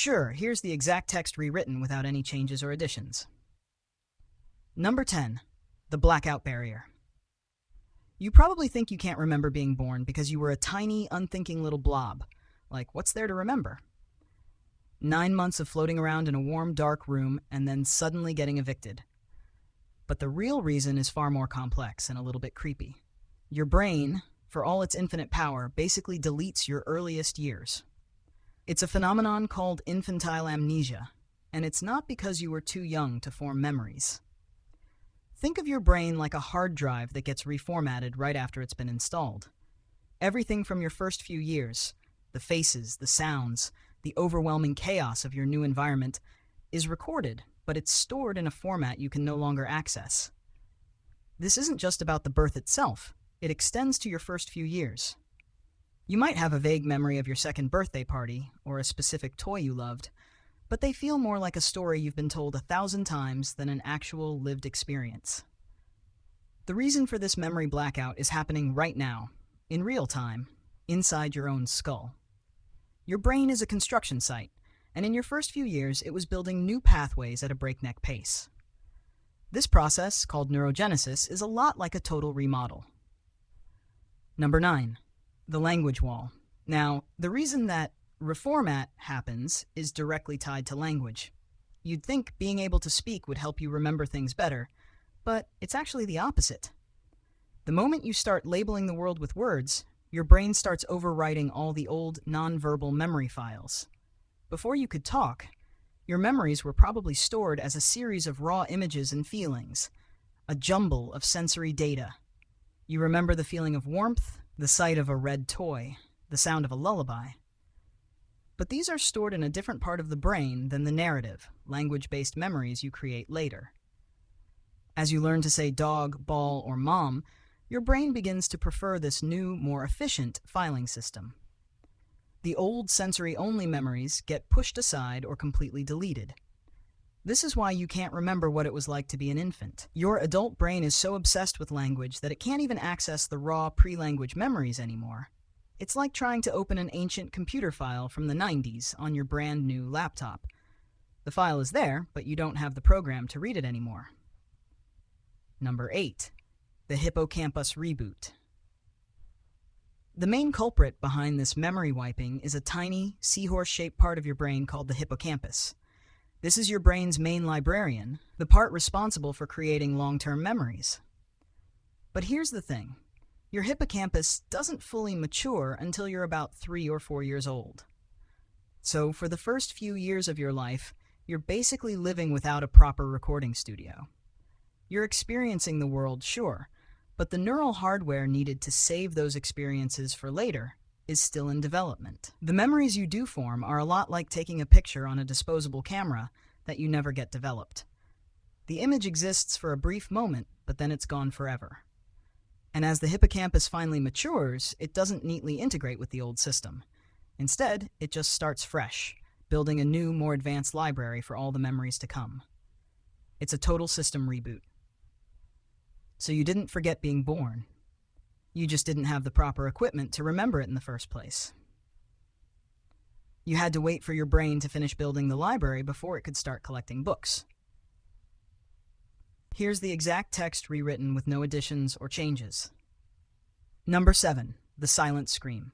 Sure, here's the exact text rewritten without any changes or additions. Number 10. The blackout barrier. You probably think you can't remember being born because you were a tiny, unthinking little blob. Like, what's there to remember? 9 months of floating around in a warm, dark room and then suddenly getting evicted. But the real reason is far more complex and a little bit creepy. Your brain, for all its infinite power, basically deletes your earliest years. It's a phenomenon called infantile amnesia, and it's not because you were too young to form memories. Think of your brain like a hard drive that gets reformatted right after it's been installed. Everything from your first few years, the faces, the sounds, the overwhelming chaos of your new environment, is recorded, but it's stored in a format you can no longer access. This isn't just about the birth itself, it extends to your first few years. You might have a vague memory of your second birthday party, or a specific toy you loved, but they feel more like a story you've been told 1,000 times than an actual lived experience. The reason for this memory blackout is happening right now, in real time, inside your own skull. Your brain is a construction site, and in your first few years it was building new pathways at a breakneck pace. This process, called neurogenesis, is a lot like a total remodel. Number 9. The language wall. Now, the reason that reformat happens is directly tied to language. You'd think being able to speak would help you remember things better, but it's actually the opposite. The moment you start labeling the world with words, your brain starts overwriting all the old nonverbal memory files. Before you could talk, your memories were probably stored as a series of raw images and feelings, a jumble of sensory data. You remember the feeling of warmth, the sight of a red toy, the sound of a lullaby. But these are stored in a different part of the brain than the narrative, language-based memories you create later. As you learn to say dog, ball, or mom, your brain begins to prefer this new, more efficient filing system. The old sensory-only memories get pushed aside or completely deleted. This is why you can't remember what it was like to be an infant. Your adult brain is so obsessed with language that it can't even access the raw pre-language memories anymore. It's like trying to open an ancient computer file from the 90s on your brand new laptop. The file is there, but you don't have the program to read it anymore. Number 8. The Hippocampus reboot. The main culprit behind this memory wiping is a tiny, seahorse-shaped part of your brain called the hippocampus. This is your brain's main librarian, the part responsible for creating long-term memories. But here's the thing. Your hippocampus doesn't fully mature until you're about 3 or 4 years old. So for the first few years of your life, you're basically living without a proper recording studio. You're experiencing the world, sure, but the neural hardware needed to save those experiences for later is still in development. The memories you do form are a lot like taking a picture on a disposable camera that you never get developed. The image exists for a brief moment, but then it's gone forever. And as the hippocampus finally matures, it doesn't neatly integrate with the old system. Instead, it just starts fresh, building a new, more advanced library for all the memories to come. It's a total system reboot. So you didn't forget being born. You just didn't have the proper equipment to remember it in the first place. You had to wait for your brain to finish building the library before it could start collecting books. Here's the exact text rewritten with no additions or changes. Number 7. The silent scream.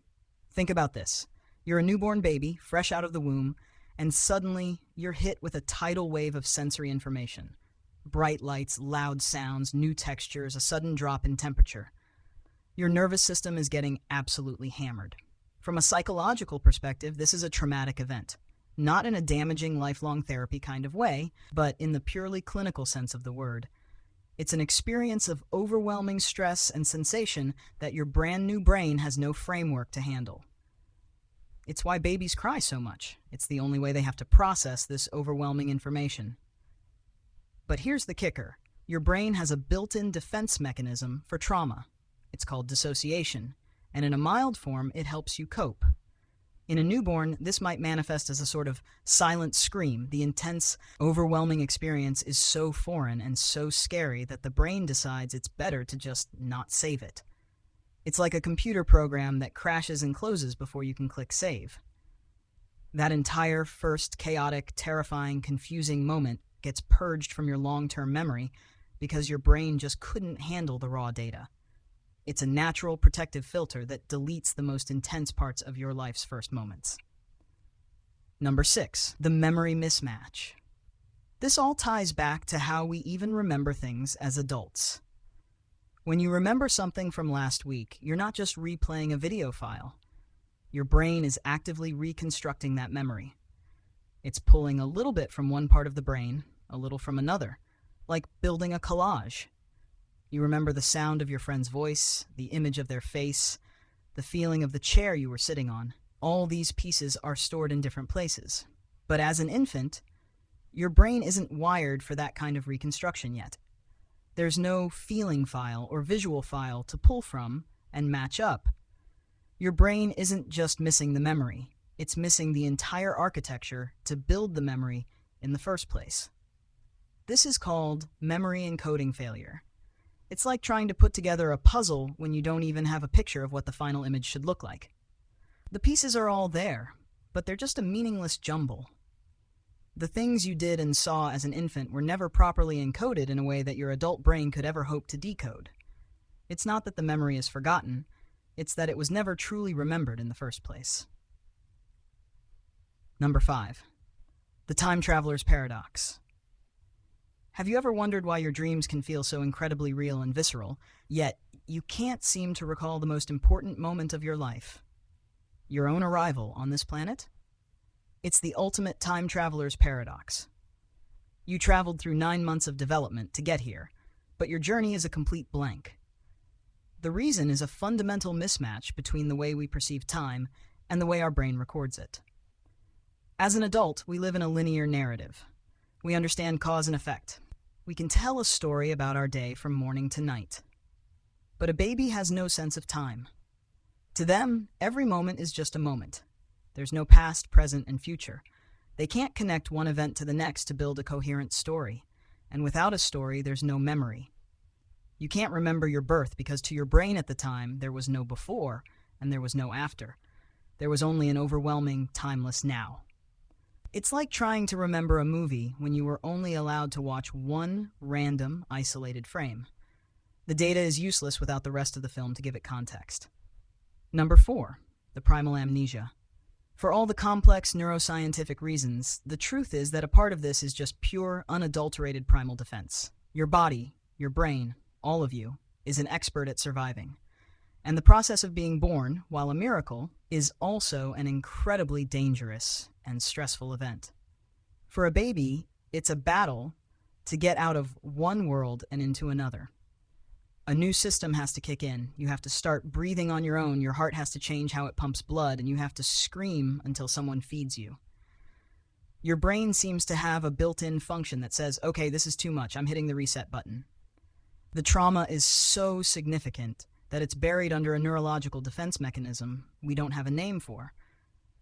Think about this. You're a newborn baby, fresh out of the womb, and suddenly you're hit with a tidal wave of sensory information. Bright lights, loud sounds, new textures, a sudden drop in temperature. Your nervous system is getting absolutely hammered. From a psychological perspective, this is a traumatic event. Not in a damaging lifelong therapy kind of way, but in the purely clinical sense of the word. It's an experience of overwhelming stress and sensation that your brand new brain has no framework to handle. It's why babies cry so much. It's the only way they have to process this overwhelming information. But here's the kicker. Your brain has a built-in defense mechanism for trauma. It's called dissociation, and in a mild form, it helps you cope. In a newborn, this might manifest as a sort of silent scream. The intense, overwhelming experience is so foreign and so scary that the brain decides it's better to just not save it. It's like a computer program that crashes and closes before you can click save. That entire first chaotic, terrifying, confusing moment gets purged from your long-term memory because your brain just couldn't handle the raw data. It's a natural protective filter that deletes the most intense parts of your life's first moments. Number 6, the memory mismatch. This all ties back to how we even remember things as adults. When you remember something from last week, you're not just replaying a video file. Your brain is actively reconstructing that memory. It's pulling a little bit from one part of the brain, a little from another, like building a collage. You remember the sound of your friend's voice, the image of their face, the feeling of the chair you were sitting on. All these pieces are stored in different places. But as an infant, your brain isn't wired for that kind of reconstruction yet. There's no feeling file or visual file to pull from and match up. Your brain isn't just missing the memory, it's missing the entire architecture to build the memory in the first place. This is called memory encoding failure. It's like trying to put together a puzzle when you don't even have a picture of what the final image should look like. The pieces are all there, but they're just a meaningless jumble. The things you did and saw as an infant were never properly encoded in a way that your adult brain could ever hope to decode. It's not that the memory is forgotten, it's that it was never truly remembered in the first place. Number 5, the time traveler's paradox. Have you ever wondered why your dreams can feel so incredibly real and visceral, yet you can't seem to recall the most important moment of your life? Your own arrival on this planet? It's the ultimate time traveler's paradox. You traveled through 9 months of development to get here, but your journey is a complete blank. The reason is a fundamental mismatch between the way we perceive time and the way our brain records it. As an adult, we live in a linear narrative. We understand cause and effect. We can tell a story about our day from morning to night. But a baby has no sense of time. To them, every moment is just a moment. There's no past, present, and future. They can't connect one event to the next to build a coherent story. And without a story, there's no memory. You can't remember your birth because to your brain at the time, there was no before and there was no after. There was only an overwhelming, timeless now. It's like trying to remember a movie when you were only allowed to watch one random, isolated frame. The data is useless without the rest of the film to give it context. Number 4, the primal amnesia. For all the complex neuroscientific reasons, the truth is that a part of this is just pure, unadulterated primal defense. Your body, your brain, all of you, is an expert at surviving. And the process of being born, while a miracle, is also an incredibly dangerous and stressful event. For a baby, it's a battle to get out of one world and into another. A new system has to kick in. You have to start breathing on your own, your heart has to change how it pumps blood, and you have to scream until someone feeds you. Your brain seems to have a built-in function that says, okay, this is too much, I'm hitting the reset button. The trauma is so significant that it's buried under a neurological defense mechanism we don't have a name for,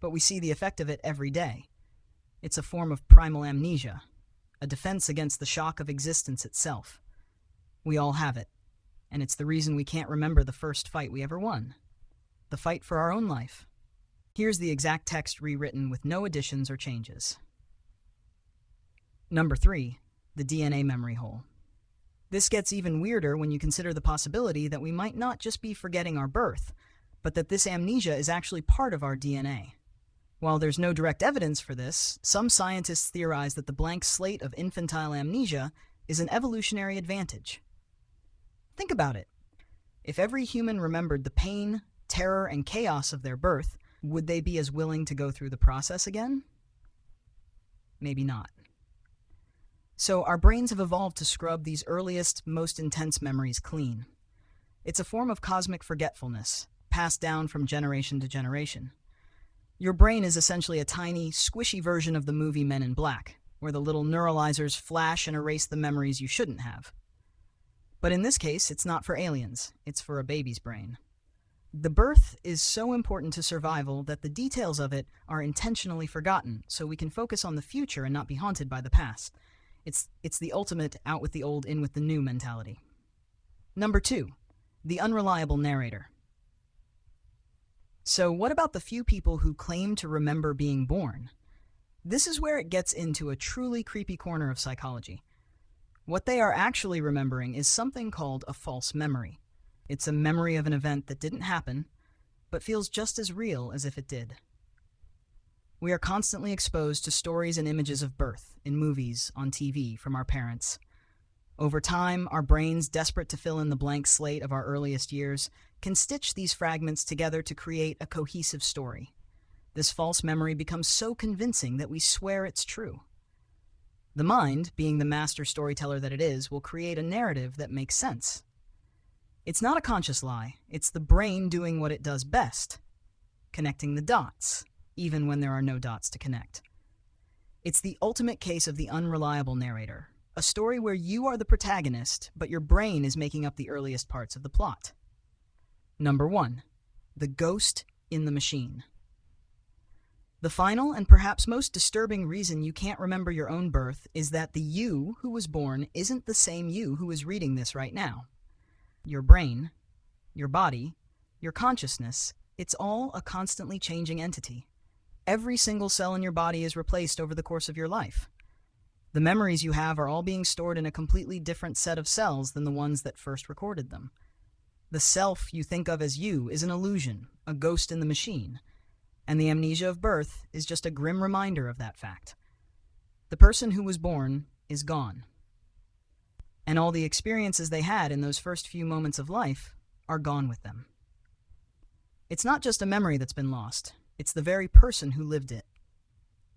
but we see the effect of it every day. It's a form of primal amnesia, a defense against the shock of existence itself. We all have it, and it's the reason we can't remember the first fight we ever won, the fight for our own life. Here's the exact text rewritten with no additions or changes. Number 3, the DNA memory hole. This gets even weirder when you consider the possibility that we might not just be forgetting our birth, but that this amnesia is actually part of our DNA. While there's no direct evidence for this, some scientists theorize that the blank slate of infantile amnesia is an evolutionary advantage. Think about it. If every human remembered the pain, terror, and chaos of their birth, would they be as willing to go through the process again? Maybe not. So our brains have evolved to scrub these earliest, most intense memories clean. It's a form of cosmic forgetfulness, passed down from generation to generation. Your brain is essentially a tiny, squishy version of the movie Men in Black, where the little neuralizers flash and erase the memories you shouldn't have. But in this case, it's not for aliens, it's for a baby's brain. The birth is so important to survival that the details of it are intentionally forgotten, so we can focus on the future and not be haunted by the past. It's the ultimate out with the old, in with the new mentality. Number 2, the unreliable narrator. So what about the few people who claim to remember being born? This is where it gets into a truly creepy corner of psychology. What they are actually remembering is something called a false memory. It's a memory of an event that didn't happen, but feels just as real as if it did. We are constantly exposed to stories and images of birth in movies, on TV, from our parents. Over time, our brains, desperate to fill in the blank slate of our earliest years, can stitch these fragments together to create a cohesive story. This false memory becomes so convincing that we swear it's true. The mind, being the master storyteller that it is, will create a narrative that makes sense. It's not a conscious lie, it's the brain doing what it does best, connecting the dots, even when there are no dots to connect. It's the ultimate case of the unreliable narrator, a story where you are the protagonist, but your brain is making up the earliest parts of the plot. Number 1. The ghost in the machine. The final and perhaps most disturbing reason you can't remember your own birth is that the you who was born isn't the same you who is reading this right now. Your brain, your body, your consciousness, it's all a constantly changing entity. Every single cell in your body is replaced over the course of your life. The memories you have are all being stored in a completely different set of cells than the ones that first recorded them. The self you think of as you is an illusion, a ghost in the machine. And the amnesia of birth is just a grim reminder of that fact. The person who was born is gone. And all the experiences they had in those first few moments of life are gone with them. It's not just a memory that's been lost, it's the very person who lived it.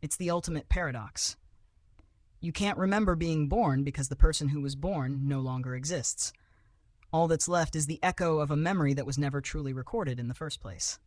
It's the ultimate paradox. You can't remember being born because the person who was born no longer exists. All that's left is the echo of a memory that was never truly recorded in the first place.